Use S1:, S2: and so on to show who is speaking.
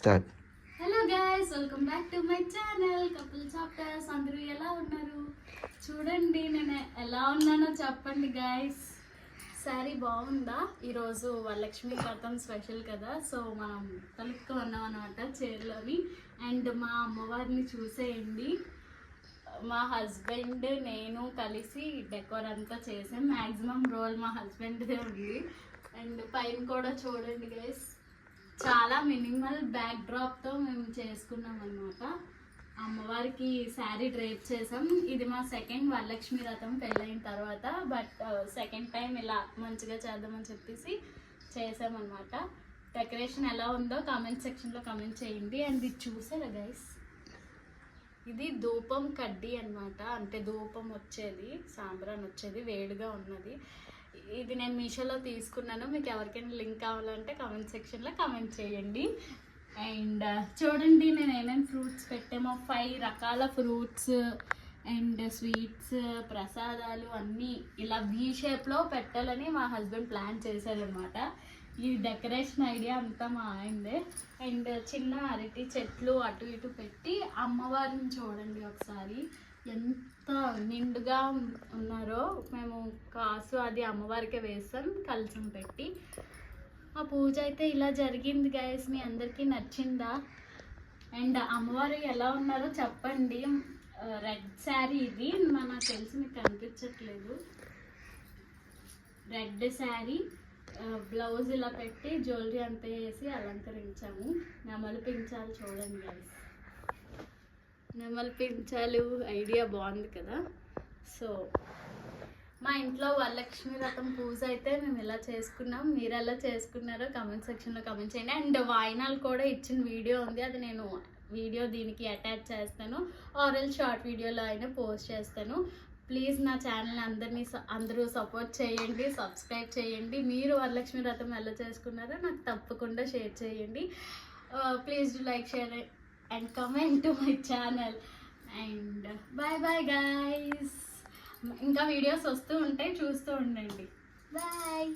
S1: Start.
S2: Hello guys, welcome back to my channel couple chapters. అందరూ ఎలా ఉన్నారు? చూడండి నేను ఎలా ఉన్నానో చెప్పండి గైస్. శారీ బాగుందా? ఈరోజు వరలక్ష్మి వ్రతం స్పెషల్ కదా, సో మనం తలుపుకు ఉన్నాం అనమాట చీరలోని. అండ్ మా అమ్మవారిని చూసేయండి. మా హస్బెండ్ నేను కలిసి డెకోర్ అంతా చేసాం. మ్యాక్సిమం రోల్ మా హస్బెండ్దే ఉంది. అండ్ పైన కూడా చూడండి గైస్, చాలా మినిమల్ బ్యాక్ డ్రాప్తో మేము చేసుకున్నాం అనమాట. అమ్మవారికి శారీ డ్రేప్ చేసాం. ఇది మా సెకండ్ వరలక్ష్మి వ్రతం పెళ్ళైన తర్వాత, బట్ సెకండ్ టైం ఇలా మంచిగా చేద్దామని చెప్పేసి చేసామన్నమాట. డెకరేషన్ ఎలా ఉందో కామెంట్ సెక్షన్లో కామెంట్ చేయండి. అండ్ ఇది చూసారా గైస్, ఇది ధూపం కడ్డీ అనమాట. అంటే ధూపం వచ్చేది, సాంబ్రాన్ వచ్చేది, వేడిగా ఉన్నది. ఇది నేను మీషోలో తీసుకున్నాను. మీకు ఎవరికైనా లింక్ కావాలంటే కామెంట్ సెక్షన్లో కామెంట్ చేయండి. అండ్ చూడండి నేను ఏమేమి ఫ్రూట్స్ పెట్టామో, 5 రకాల ఫ్రూట్స్ అండ్ స్వీట్స్ ప్రసాదాలు అన్నీ ఇలా వీ షేప్లో పెట్టాలని మా హస్బెండ్ ప్లాన్ చేశారనమాట. ఈ డెకరేషన్ ఐడియా అంతా మా ఆయనదే. అండ్ చిన్న అరటి చెట్లు అటు ఇటు పెట్టి అమ్మవారిని చూడండి ఒకసారి ఎంత నిండుగా ఉన్నారో. మేము కాసు అది అమ్మవారికే వేస్తాం కలసం పెట్టి. ఆ పూజ అయితే ఇలా జరిగింది గైస్. మీ అందరికీ నచ్చిందా? అండ్ అమ్మవారు ఎలా ఉన్నారో చెప్పండి. రెడ్ శారీ ఇది, నాకు తెలిసి మీకు కనిపించట్లేదు. రెడ్ శారీ, బ్లౌజ్ ఇలా పెట్టి జ్యువెలరీ అంతా వేసి అలంకరించాము. నెమలి పించాలు చూడండి గైస్, నెమలి పించాలు ఐడియా బాగుంది కదా. సో మా ఇంట్లో వరలక్ష్మి వ్రతం పూజ అయితే మేము ఇలా చేసుకున్నాం. మీరు ఎలా చేసుకున్నారో కామెంట్ సెక్షన్లో కామెంట్ చేయండి. అండ్ వాయినాలు కూడా ఇచ్చిన వీడియో ఉంది, అది నేను వీడియో దీనికి అటాచ్ చేస్తాను, ఆర్ఎల్ షార్ట్ వీడియోలో అయినా పోస్ట్ చేస్తాను. ప్లీజ్ నా ఛానల్ని అందరూ సపోర్ట్ చేయండి, సబ్స్క్రైబ్ చేయండి. మీరు వరలక్ష్మి వ్రతం ఎలా చేసుకున్నారో నాకు తప్పకుండా షేర్ చేయండి. Please do like, share and comment to my channel. And bye bye guys. ఇంకా వీడియోస్ వస్తూ ఉంటాయి, చూస్తూ ఉండండి. బాయ్.